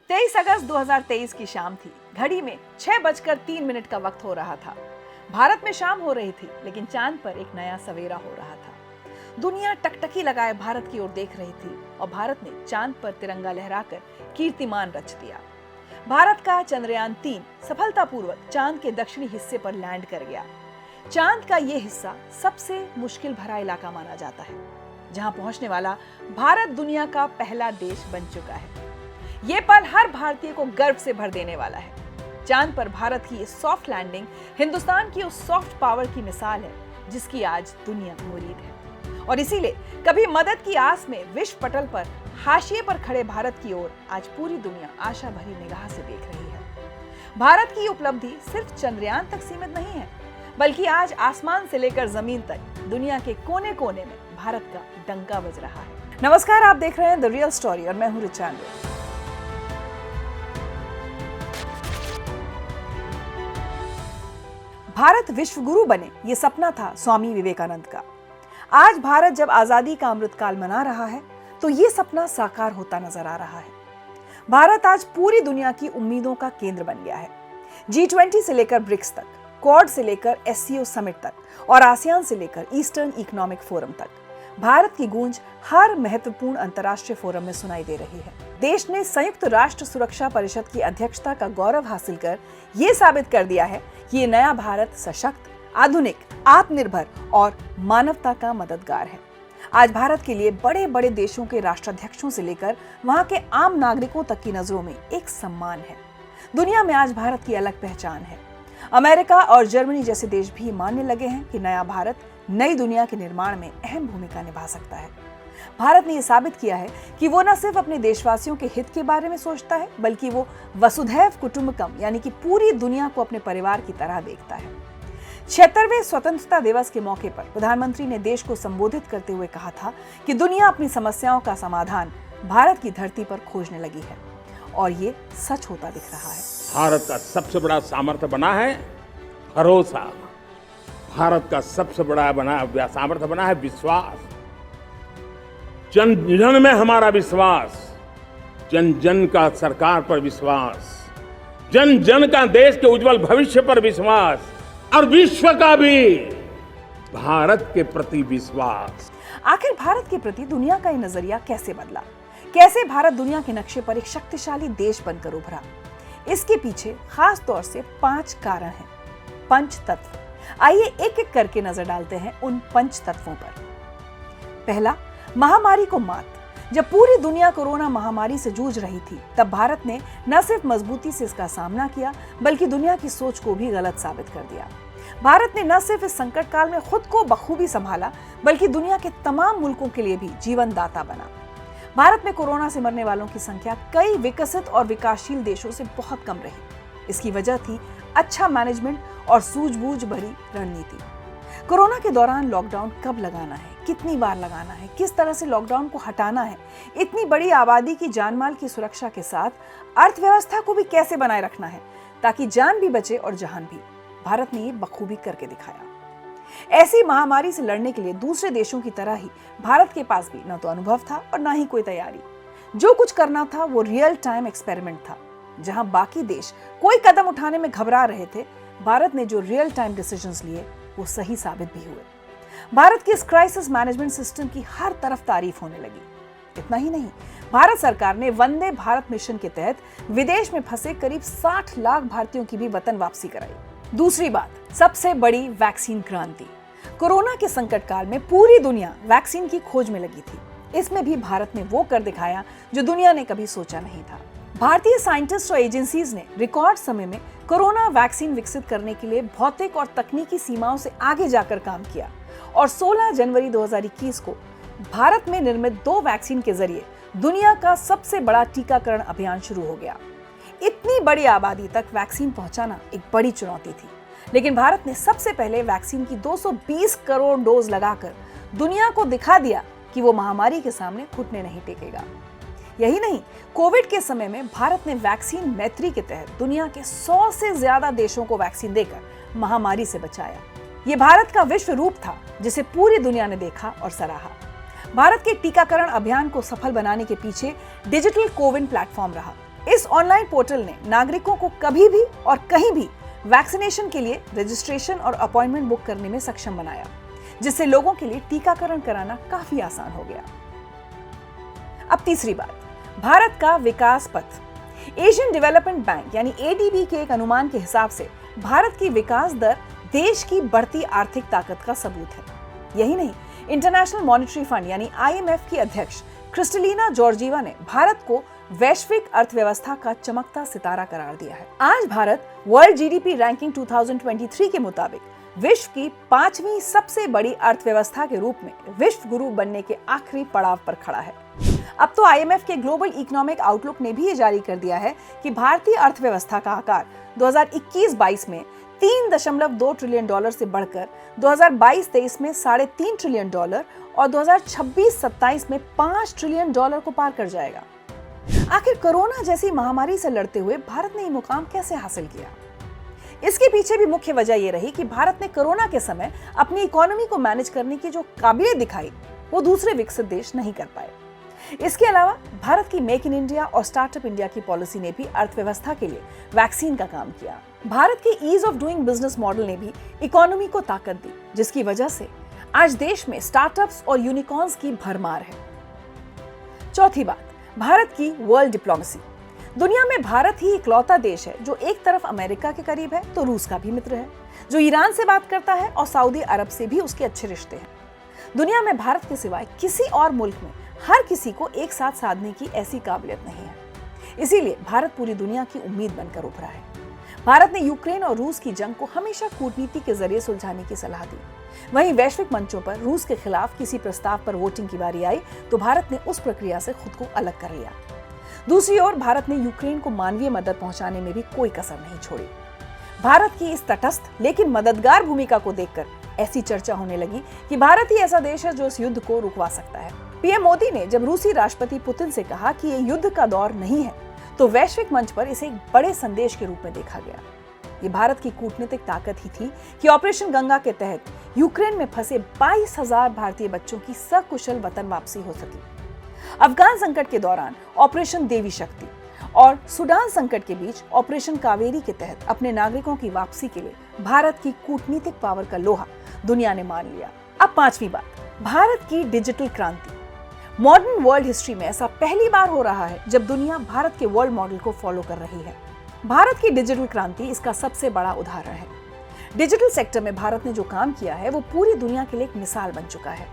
23 अगस्त 2023 की शाम थी। घड़ी में 6:03 का वक्त हो रहा था। भारत में शाम हो रही थी, लेकिन चांद पर एक नया सवेरा हो रहा था। दुनिया टकटकी लगाए भारत की ओर देख रही थी और भारत ने चांद पर तिरंगा लहराकर कीर्तिमान रच दिया। भारत का चंद्रयान 3 सफलतापूर्वक चांद के दक्षिणी हिस्से पर लैंड कर गया। चांद का यह हिस्सा सबसे मुश्किल भरा इलाका माना जाता है, जहां पहुंचने वाला भारत दुनिया का पहला देश बन चुका है। ये पल हर भारतीय को गर्व से भर देने वाला है। चांद पर भारत की ये सॉफ्ट लैंडिंग हिंदुस्तान की उस सॉफ्ट पावर की मिसाल है जिसकी आज दुनिया मुरीद है। और इसीलिए कभी मदद की आस में विश्व पटल पर हाशिए पर खड़े भारत की ओर आज पूरी दुनिया आशा भरी निगाह से देख रही है। भारत की उपलब्धि सिर्फ चंद्रयान तक सीमित नहीं है, बल्कि आज आसमान से लेकर जमीन तक दुनिया के कोने कोने में भारत का डंका बज रहा है। नमस्कार, आप देख रहे हैं द रियल स्टोरी और मैं हूं रिचा अंडे। भारत विश्व गुरु बने, ये सपना था स्वामी विवेकानंद का। आज भारत जब आजादी का अमृतकाल मना रहा है, तो ये सपना साकार होता नजर आ रहा है। भारत आज पूरी दुनिया की उम्मीदों का केंद्र बन गया है। G20 से लेकर ब्रिक्स तक, क्वाड से लेकर SCO समिट तक और आसियान से लेकर ईस्टर्न इकोनॉमिक फोरम तक, भारत की गूंज हर महत्वपूर्ण अंतर्राष्ट्रीय फोरम में सुनाई दे रही है। देश ने संयुक्त राष्ट्र सुरक्षा परिषद की अध्यक्षता का गौरव हासिल कर ये साबित कर दिया है कि ये नया भारत सशक्त, आधुनिक, आत्मनिर्भर और मानवता का मददगार है। आज भारत के लिए बड़े बड़े देशों के राष्ट्राध्यक्षों से लेकर वहां के आम नागरिकों तक की नजरों में एक सम्मान है। दुनिया में आज भारत की अलग पहचान है। अमेरिका और जर्मनी जैसे देश भी मानने लगे हैं कि नया भारत नई दुनिया के निर्माण में अहम भूमिका निभा सकता है। भारत ने यह साबित किया है कि वो न सिर्फ अपने देशवासियों के हित के बारे में सोचता है, बल्कि वो वसुधैव कुटुंबकम यानी कि पूरी दुनिया को अपने परिवार की तरह देखता है। 76वें स्वतंत्रता दिवस के मौके पर प्रधानमंत्री ने देश को संबोधित करते हुए कहा था कि दुनिया अपनी समस्याओं का समाधान भारत की धरती पर खोजने लगी है, और ये सच होता दिख रहा है। भारत का सबसे बड़ा सामर्थ्य बना है भरोसा। भारत का सबसे बड़ा सामर्थ्य बना है विश्वास। जन जन में हमारा विश्वास, जन जन का सरकार पर विश्वास, जन जन का देश के उज्जवल भविष्य पर विश्वास और विश्व का भी भारत के प्रति विश्वास। आखिर भारत के प्रति दुनिया का ये नजरिया कैसे बदला? कैसे भारत दुनिया के नक्शे पर एक शक्तिशाली देश बनकर उभरा? इसके पीछे खास तौर से 5 कारण हैं। पंच तत्व। आइए एक एक करके नजर डालते हैं उन पंच तत्वों पर। पहला, महामारी को मात। जब पूरी दुनिया कोरोना महामारी से जूझ रही थी, तब भारत ने न सिर्फ मजबूती से इसका सामना किया, बल्कि दुनिया की सोच को भी गलत साबित कर दिया। भारत ने न सिर्फ इस संकट काल में खुद को बखूबी संभाला, बल्कि दुनिया के तमाम मुल्कों के लिए भी जीवन दाता बना। भारत में कोरोना से मरने वालों की संख्या कई विकसित और विकासशील देशों से बहुत कम रही। इसकी वजह थी अच्छा मैनेजमेंट और सूझबूझ भरी रणनीति। कोरोना के दौरान लॉकडाउन कब लगाना है, कितनी बार लगाना है, किस तरह से लॉकडाउन को हटाना है, इतनी बड़ी आबादी की जानमाल की सुरक्षा के साथ अर्थव्यवस्था को भी कैसे बनाए रखना है ताकि जान भी बचे और जहान भी, भारत ने ये बखूबी करके दिखाया। ऐसी महामारी से लड़ने के लिए दूसरे देशों की तरह ही भारत के पास भी न तो अनुभव था और न ही कोई तैयारी। जो कुछ करना था वो रियल टाइम एक्सपेरिमेंट था। जहां बाकी देश कोई कदम उठाने में घबरा रहे थे, भारत ने जो रियल टाइम डिसीजंस लिए वो सही साबित भी हुए। भारत के इस क्राइसिस मैनेजमेंट सिस्टम की हर तरफ तारीफ होने लगी। इतना ही नहीं, भारत सरकार ने वंदे भारत मिशन के तहत विदेश में फंसे करीब 60 लाख भारतीयों की भी वतन वापसी कराई। दूसरी बात, सबसे बड़ी वैक्सीन क्रांति। कोरोना के संकट काल में पूरी दुनिया वैक्सीन की खोज में लगी थी। इसमें भी भारत ने वो कर दिखाया जो दुनिया ने कभी सोचा नहीं था। भारतीय साइंटिस्ट और एजेंसीज ने रिकॉर्ड समय में कोरोना वैक्सीन विकसित करने के लिए भौतिक और तकनीकी सीमाओं से आगे जाकर काम किया और 16 जनवरी 2021 को भारत में निर्मित 2 वैक्सीन के जरिए दुनिया का सबसे बड़ा टीकाकरण अभियान शुरू हो गया। इतनी बड़ी आबादी तक वैक्सीन पहुंचाना एक बड़ी चुनौती थी, लेकिन भारत ने सबसे पहले वैक्सीन की 220 करोड़ डोज लगाकर दुनिया को दिखा दिया कि वो महामारी के सामने घुटने नहीं टेकेगा। यही नहीं, कोविड के समय में भारत ने वैक्सीन मैत्री के तहत दुनिया के 100 से ज्यादा देशों को वैक्सीन देकर महामारी से बचाया। ये भारत का विश्व रूप था जिसे पूरी दुनिया ने देखा और सराहा। भारत के टीकाकरण अभियान को सफल बनाने के पीछे डिजिटल कोविन प्लेटफॉर्म रहा। इस ऑनलाइन पोर्टल ने नागरिकों को कभी भी और कहीं भी वैक्सीनेशन के लिए रजिस्ट्रेशन और अपॉइंटमेंट बुक करने में सक्षम बनाया, जिससे लोगों के लिए टीकाकरण कराना काफी आसान हो गया। अब तीसरी बात, भारत का विकास पथ। एशियन डेवलपमेंट बैंक यानी एडीबी के एक अनुमान के हिसाब से भारत की विकास दर देश की बढ़ती आर्थिक ताकत का सबूत है। यही नहीं, इंटरनेशनल मॉनेटरी फंड यानी आईएमएफ की अध्यक्ष क्रिस्टलिना जॉर्जीवा ने भारत को वैश्विक अर्थव्यवस्था का चमकता सितारा करार दिया है। आज भारत वर्ल्ड जीडीपी रैंकिंग 2023 के मुताबिक विश्व की 5वीं सबसे बड़ी अर्थव्यवस्था के रूप में विश्व गुरु बनने के आखिरी पड़ाव पर खड़ा है। अब तो आईएमएफ के ग्लोबल इकोनॉमिक आउटलुक ने भी ये जारी कर दिया है कि भारतीय अर्थव्यवस्था का आकार 2021-22 में $3.2 ट्रिलियन से बढ़कर 2022-23 में $3.5 ट्रिलियन और 2026-27 में $5 ट्रिलियन को पार कर जाएगा। आखिर कोरोना जैसी महामारी से लड़ते हुए भारत ने ये मुकाम कैसे हासिल किया? इसके पीछे भी मुख्य वजह ये रही कि भारत ने कोरोना के समय अपनी इकोनॉमी को मैनेज करने की जो काबिलियत दिखाई, वो दूसरे विकसित देश नहीं कर पाए। इसके अलावा भारत की मेक इन इंडिया और स्टार्टअप इंडिया की पॉलिसी ने भी अर्थव्यवस्था के लिए वैक्सीन का काम किया। भारत के ease of doing business model ने भी इकोनॉमी को ताकत दी, जिसकी वजह से आज देश में स्टार्टअप्स और यूनिकॉर्न्स की भरमार है। चौथी बात, भारत की वर्ल्ड डिप्लोमेसी। दुनिया में भारत ही इकलौता देश है जो एक तरफ अमेरिका के करीब है तो रूस का भी मित्र है, जो ईरान से बात करता है और सऊदी अरब से भी उसके अच्छे रिश्ते हैं। दुनिया में भारत के सिवाय किसी और मुल्क में हर किसी को एक साथ साधने की ऐसी काबिलियत नहीं है। इसीलिए भारत पूरी दुनिया की उम्मीद बनकर उभरा है। भारत ने यूक्रेन और रूस की जंग को हमेशा कूटनीति के जरिए सुलझाने की सलाह दी। वहीं वैश्विक मंचों पर रूस के खिलाफ किसी प्रस्ताव पर वोटिंग की बारी आई तो भारत ने उस प्रक्रिया से खुद को अलग कर लिया। दूसरी ओर भारत ने यूक्रेन को मानवीय मदद पहुंचाने में भी कोई कसर नहीं छोड़ी। भारत की इस तटस्थ लेकिन मददगार भूमिका को देखकर ऐसी चर्चा होने लगी कि भारत ही ऐसा देश है जो इस युद्ध को रुकवा सकता है। पीएम मोदी ने जब रूसी राष्ट्रपति पुतिन से कहा कि ये युद्ध का दौर नहीं है, तो वैश्विक मंच पर इसे एक बड़े संदेश के रूप में देखा गया। ये भारत की कूटनीतिक ताकत ही थी कि ऑपरेशन गंगा के तहत यूक्रेन में फंसे 22,000 भारतीय बच्चों की सकुशल वतन वापसी हो सकी। अफगान संकट के दौरान ऑपरेशन देवी शक्ति और सूडान संकट के बीच ऑपरेशन कावेरी के तहत अपने नागरिकों की वापसी के लिए भारत की कूटनीतिक पावर का लोहा दुनिया ने मान लिया। अब पांचवी बात, भारत की डिजिटल क्रांति। मॉडर्न वर्ल्ड हिस्ट्री में ऐसा पहली बार हो रहा है जब दुनिया भारत के वर्ल्ड मॉडल को फॉलो कर रही है। भारत की डिजिटल क्रांति इसका सबसे बड़ा उदाहरण है। डिजिटल सेक्टर में भारत ने जो काम किया है वो पूरी दुनिया के लिए एक मिसाल बन चुका है।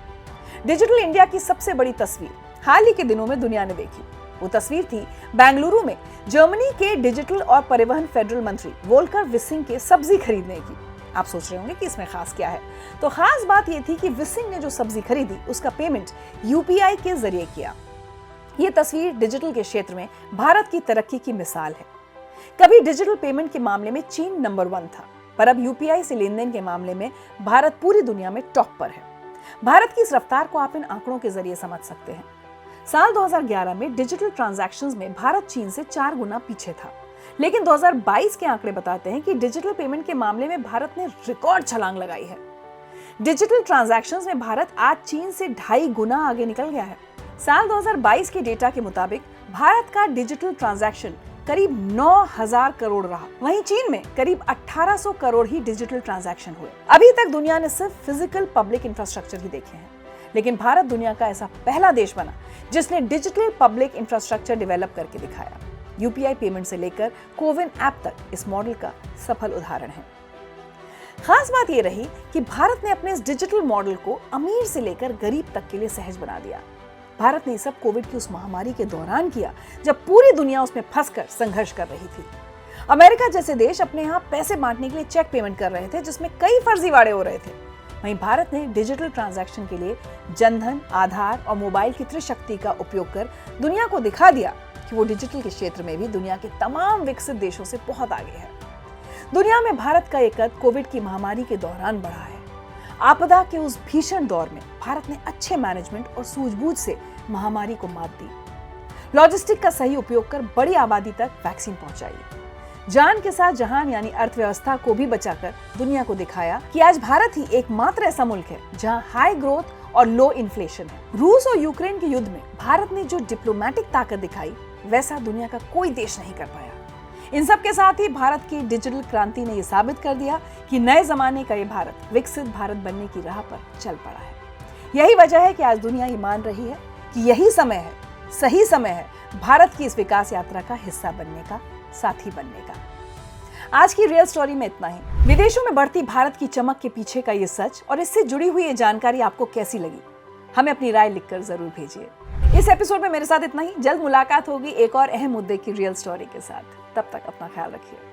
डिजिटल इंडिया की सबसे बड़ी तस्वीर हाल ही के दिनों में दुनिया ने देखी। वो तस्वीर थी बेंगलुरु में जर्मनी के डिजिटल और परिवहन फेडरल मंत्री वोल्कर विसिंग के सब्जी खरीदने की। आप सोच रहे होंगे कि इसमें खास क्या है, तो खास बात ये थी कि विसिंग ने जो सब्जी खरीदी उसका पेमेंट यूपीआई के जरिए किया। ये तस्वीर डिजिटल के क्षेत्र में भारत की तरक्की की मिसाल है। कभी डिजिटल पेमेंट के मामले में चीन नंबर 1 था, पर अब यूपीआई से लेन देन के मामले में भारत पूरी दुनिया में टॉप पर है। भारत की इस रफ्तार को आप इन आंकड़ों के जरिए समझ सकते हैं। साल 2011 में डिजिटल ट्रांजैक्शंस में भारत चीन से 4 गुना पीछे था, लेकिन 2022 के आंकड़े बताते हैं कि डिजिटल पेमेंट के मामले में भारत ने रिकॉर्ड छलांग लगाई है। डिजिटल ट्रांजैक्शंस में भारत आज चीन से 2.5 गुना आगे निकल गया है। साल 2022 के डेटा के मुताबिक भारत का डिजिटल ट्रांजैक्शन करीब 9,000 करोड़ रहा, वहीं चीन में करीब 1,800 करोड़ ही डिजिटल ट्रांजैक्शन हुए। अभी तक दुनिया ने सिर्फ फिजिकल पब्लिक इंफ्रास्ट्रक्चर ही देखे हैं, लेकिन भारत दुनिया का ऐसा पहला देश बना जिसने डिजिटल पब्लिक इंफ्रास्ट्रक्चर डेवलप करके दिखाया। यूपीआई पेमेंट से लेकर कोविन ऐप तक इस मॉडल का सफल उदाहरण है। खास बात यह रही कि भारत ने अपने इस डिजिटल मॉडल को अमीर से लेकर गरीब तक के लिए सहज बना दिया। भारत ने सब कोविड की उस महामारी के दौरान किया जब पूरी दुनिया उसमें फंसकर संघर्ष कर रही थी। अमेरिका जैसे देश अपने यहाँ पैसे बांटने के लिए चेक पेमेंट कर रहे थे, जिसमें कई फर्जीवाड़े हो रहे थे। वहीं भारत ने डिजिटल ट्रांजैक्शन के लिए जनधन, आधार और मोबाइल की त्रिशक्ति का उपयोग कर दुनिया को दिखा दिया कि वो डिजिटल के क्षेत्र में भी दुनिया के तमाम विकसित देशों से बहुत आगे है। दुनिया में भारत का एक कद कोविड की महामारी के दौरान बढ़ा है। आपदा के उस भीषण दौर में भारत ने अच्छे मैनेजमेंट और सूझबूझ से महामारी को मात दी। लॉजिस्टिक का सही उपयोग कर बड़ी आबादी तक वैक्सीन पहुंचाई। जान के साथ जहान यानी अर्थव्यवस्था को भी बचाकर दुनिया को दिखाया कि आज भारत ही एकमात्र ऐसा मुल्क है जहां हाई ग्रोथ और लो इन्फ्लेशन है। रूस और यूक्रेन के युद्ध में भारत ने जो डिप्लोमेटिक ताकत दिखाई वैसा दुनिया का कोई देश नहीं कर पाया। इन सब के साथ ही भारत की डिजिटल क्रांति ने यह साबित कर दिया कि नए जमाने का ये भारत विकसित भारत बनने की राह पर चल पड़ा है। यही वजह है कि आज दुनिया ये मान रही है कि यही समय है, सही समय है भारत की इस विकास यात्रा का हिस्सा बनने का, साथी बनने का। आज की रियल स्टोरी में इतना ही। विदेशों में बढ़ती भारत की चमक के पीछे का ये सच और इससे जुड़ी हुई ये जानकारी आपको कैसी लगी, हमें अपनी राय लिखकर जरूर भेजिए। इस एपिसोड में मेरे साथ इतना ही। जल्द मुलाकात होगी एक और अहम मुद्दे की रियल स्टोरी के साथ। तब तक अपना ख्याल रखिए।